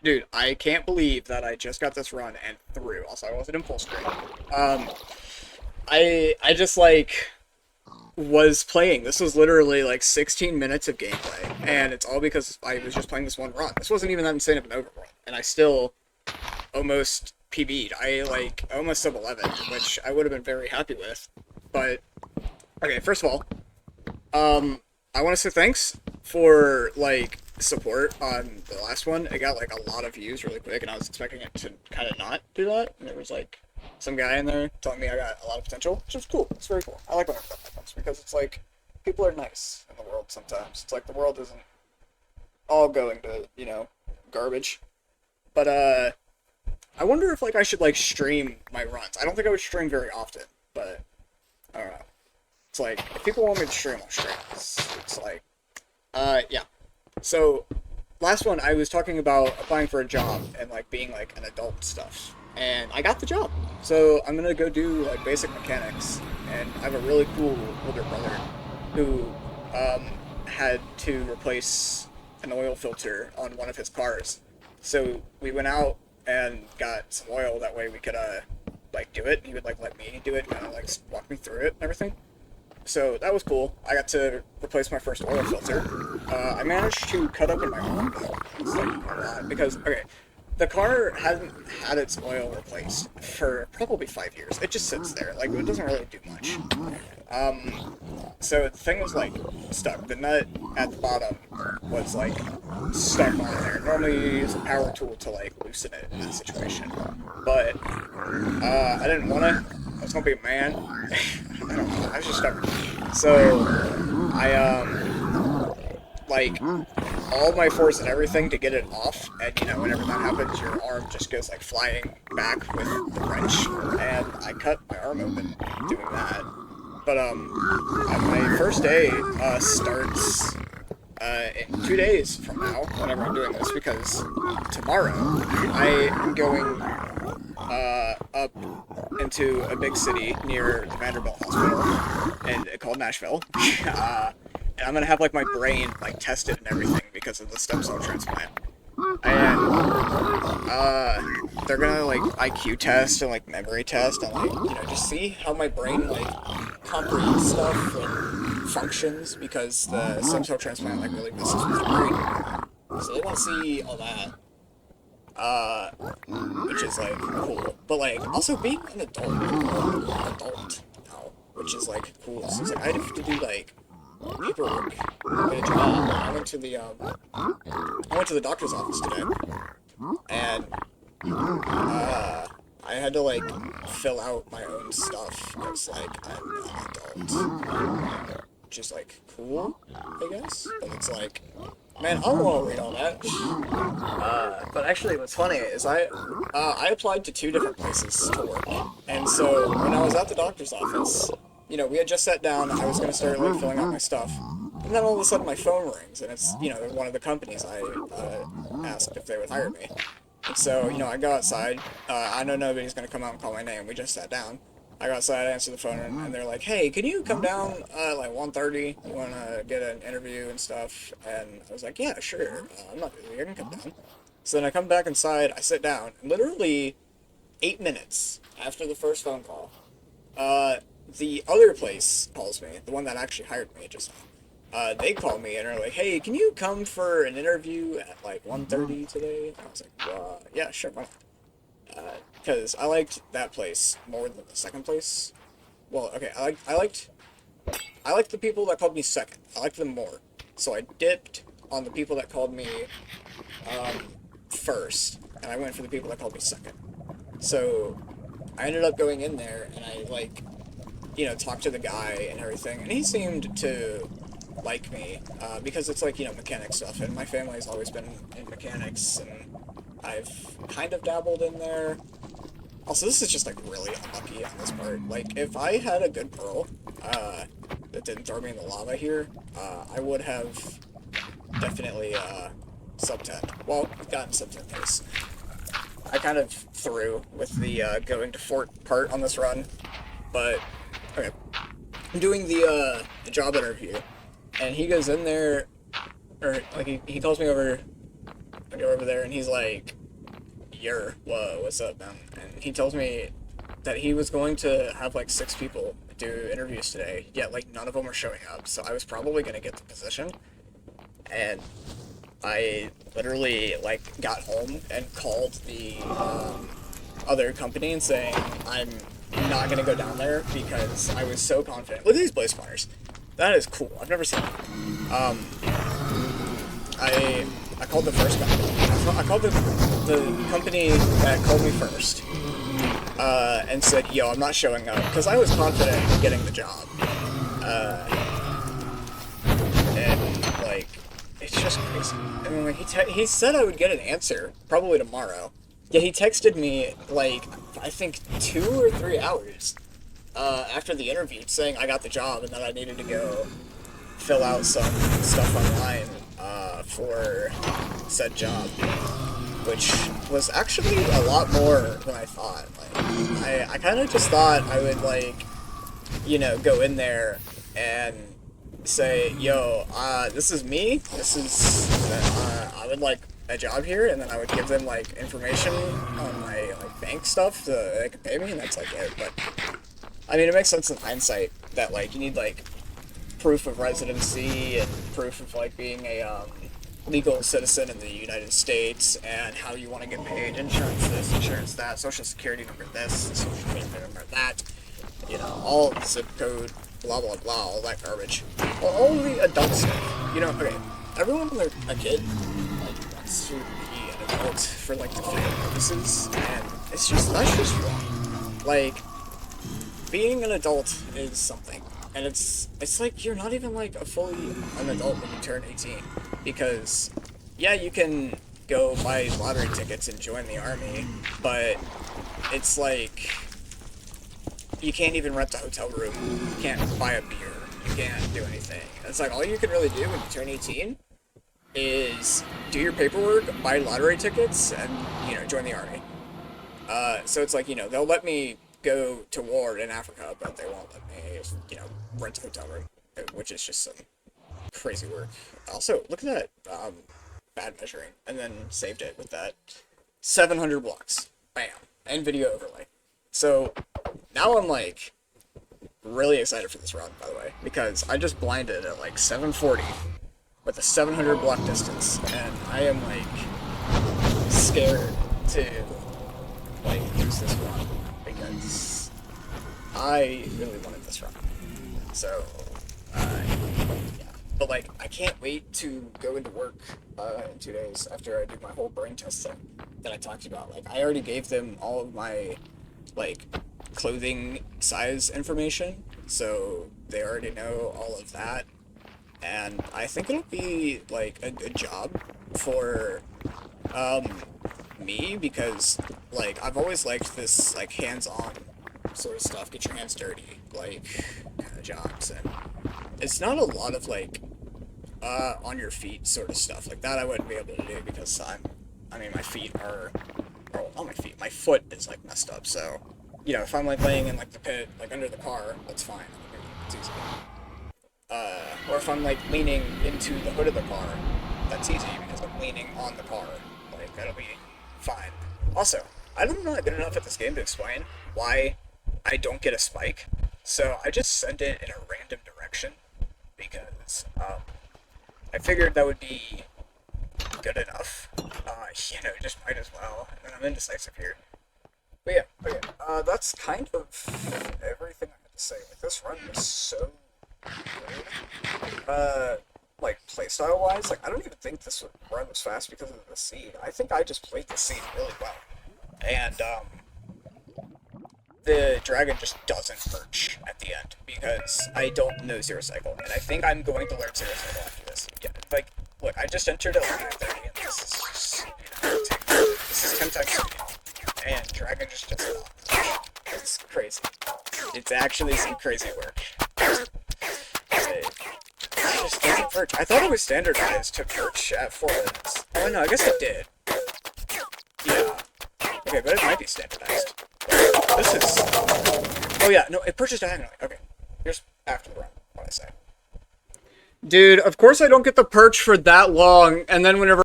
Dude, I can't believe that I just got this run and through. Also, I wasn't in full screen. Um, I just like was playing. This was literally like 16 minutes of gameplay, and it's all because I was just playing this one run. This wasn't even that insane of an overrun, and I still almost PB'd. I like almost sub 11, which I would have been very happy with. But okay, first of all, I want to say thanks for like support on the last one. It got like a lot of views really quick, and I was expecting it to kind of not do that. And there was like some guy in there telling me I got a lot of potential, which is cool. It's very cool. I like when that happens because it's like people are nice in the world sometimes. It's like the world isn't all going to garbage. But I wonder if like I should like stream my runs. I don't think I would stream very often, but I don't know. It's like if people want me to stream, I'll stream. It's like yeah. So last one I was talking about applying for a job and like being like an adult and stuff. And I got the job. So I'm gonna go do like basic mechanics and I have a really cool older brother who had to replace an oil filter on one of his cars. So we went out and got some oil that way we could like do it. He would like let me do it, kind of like walk me through it and everything. So that was cool. I got to replace my first oil filter. I managed to cut open my arm though. It's like a lot because okay, the car hasn't had its oil replaced for probably 5 years. It just sits there. Like it doesn't really do much. So the thing was like stuck. The nut at the bottom was like stuck on there. Normally you use a power tool to like loosen it in that situation, but I didn't want to. I was gonna be a man. I don't know. I was just stuck. So I like all my force and everything to get it off, and whenever that happens, your arm just goes like flying back with the wrench, and I cut my arm open doing that. But my first day starts in 2 days from now, whenever I'm doing this, because tomorrow I am going up into a big city near the Vanderbilt Hospital, and called Nashville. And I'm gonna have like my brain like tested and everything because of the stem cell transplant. And they're gonna like IQ test and like memory test and like just see how my brain like comprehends stuff and functions because the stem cell transplant like really messes with your brain. So they want to see all that, uh, which is like cool. But like also being an adult now, which is like cool. So it's like I have to do like paperwork. I went to the doctor's office today, and I had to like fill out my own stuff because like I'm an adult, which is like cool, I guess. But it's like, man, I don't want to read all that. But actually, what's funny is I applied to two different places to work, and so when I was at the doctor's office, we had just sat down. I was gonna start like filling out my stuff, and then all of a sudden my phone rings, and it's one of the companies I asked if they would hire me. And so I go outside. I know nobody's gonna come out and call my name. We just sat down. I go outside, I answer the phone, and they're like, "Hey, can you come down like 1:30? You wanna get an interview and stuff?" And I was like, "Yeah, sure. I'm not busy. I can come down." So then I come back inside. I sit down. And literally 8 minutes after the first phone call, uh, the other place calls me. The one that actually hired me just now. They call me and are like, "Hey, can you come for an interview at like 1:30 today?" And I was like, "Yeah, sure, why not?" Because I liked that place more than the second place. Well, okay, I liked the people that called me second. I liked them more. So I dipped on the people that called me first, and I went for the people that called me second. So I ended up going in there, and I like talked to the guy and everything, and he seemed to like me because it's like mechanic stuff, and my family's always been in mechanics, and I've kind of dabbled in there. Also, this is just like really unlucky on this part. Like, if I had a good pearl that didn't throw me in the lava here, I would have definitely sub 10. Well, gotten sub 10 pace. I kind of threw with the going to fort part on this run, but okay. I'm doing the job interview, and he goes in there, or like he calls me over I go over there and he's like, whoa, what's up, man? And he tells me that he was going to have like 6 people do interviews today, yet like none of them were showing up. So I was probably gonna get the position, and I literally like got home and called the other company and saying I'm not gonna go down there because I was so confident. Look at these blaze spawners. That is cool. I've never seen that. I called the first company. I called the company that called me first, and said, "Yo, I'm not showing up," because I was confident in getting the job. And like, it's just crazy. I mean, like he said I would get an answer probably tomorrow. Yeah, he texted me like I think 2 or 3 hours after the interview saying I got the job and that I needed to go fill out some stuff online for said job, which was actually a lot more than I thought. Like, I kind of just thought I would like, you know, go in there and say, yo, this is me, this is, I would like a job here, and then I would give them like information on my like bank stuff so they could pay me, and that's like it. But I mean, it makes sense in hindsight that like you need like proof of residency and proof of like being a legal citizen in the United States and how you want to get paid, insurance this, insurance that, social security number this, social security number that, you know, all zip code, blah blah blah, all that garbage. Well, all the adult stuff, you know. Okay, everyone when they're a kid like wants to be an adult for like defining purposes, and it's just that's just wrong. Like, being an adult is something, and it's like you're not even like a fully an adult when you turn 18, because yeah, you can go buy lottery tickets and join the army, but it's like you can't even rent a hotel room, you can't buy a beer, you can't do anything. It's like all you can really do when you turn 18 is do your paperwork, buy lottery tickets, and, you know, join the army. So it's like, you know, they'll let me go to war in Africa, but they won't let me, you know, rent a hotel room, which is just some crazy work. Also, look at that, bad measuring, and then saved it with that 700 blocks. Bam. And video overlay. So, now I'm, like, really excited for this run, by the way, because I just blinded at, like, 740 with a 700 block distance, and I am, like, scared to, like, use this run, because I really wanted this run. So, yeah. But, like, I can't wait to go into work in 2 days after I do my whole brain test thing that I talked about. Like, I already gave them all of my, like, clothing size information, so they already know all of that. And I think it'll be, like, a good job for, me, because, like, I've always liked this, like, hands-on sort of stuff, get your hands dirty, like, kind of jobs, and it's not a lot of, like, on your feet sort of stuff. Like, that I wouldn't be able to do, because I mean, my feet are, or not my feet, my foot is, like, messed up, so, you know, if I'm, like, laying in, like, the pit, like, under the car, that's fine, it's easy. Or if I'm, like, leaning into the hood of the car, that's easy, because I'm leaning on the car, like, that'll be fine. Also, I'm not good enough at this game to explain why I don't get a spike, so I just send it in a random direction, because, I figured that would be good enough. You know, just might as well, and then I'm indecisive here. But yeah, that's kind of everything I have to say. Like, this run was so good. Like, playstyle wise, like, I don't even think this run was fast because of the seed. I think I just played the seed really well. And, the dragon just doesn't perch at the end, because I don't know Zero Cycle, and I think I'm going to learn Zero Cycle after this. Yeah, like, look, I just entered at like 30, and this is just, you know, this is 10 times speed, and dragon just does it all. It's crazy. It's actually some crazy work. It just doesn't perch. I thought it was standardized to perch at 4 minutes. Oh no, I guess it did. Yeah. Okay, but it might be standardized. This is... Oh yeah, no, it perches diagonally. Okay, here's after the run, what I say. Dude, of course I don't get the perch for that long, and then whenever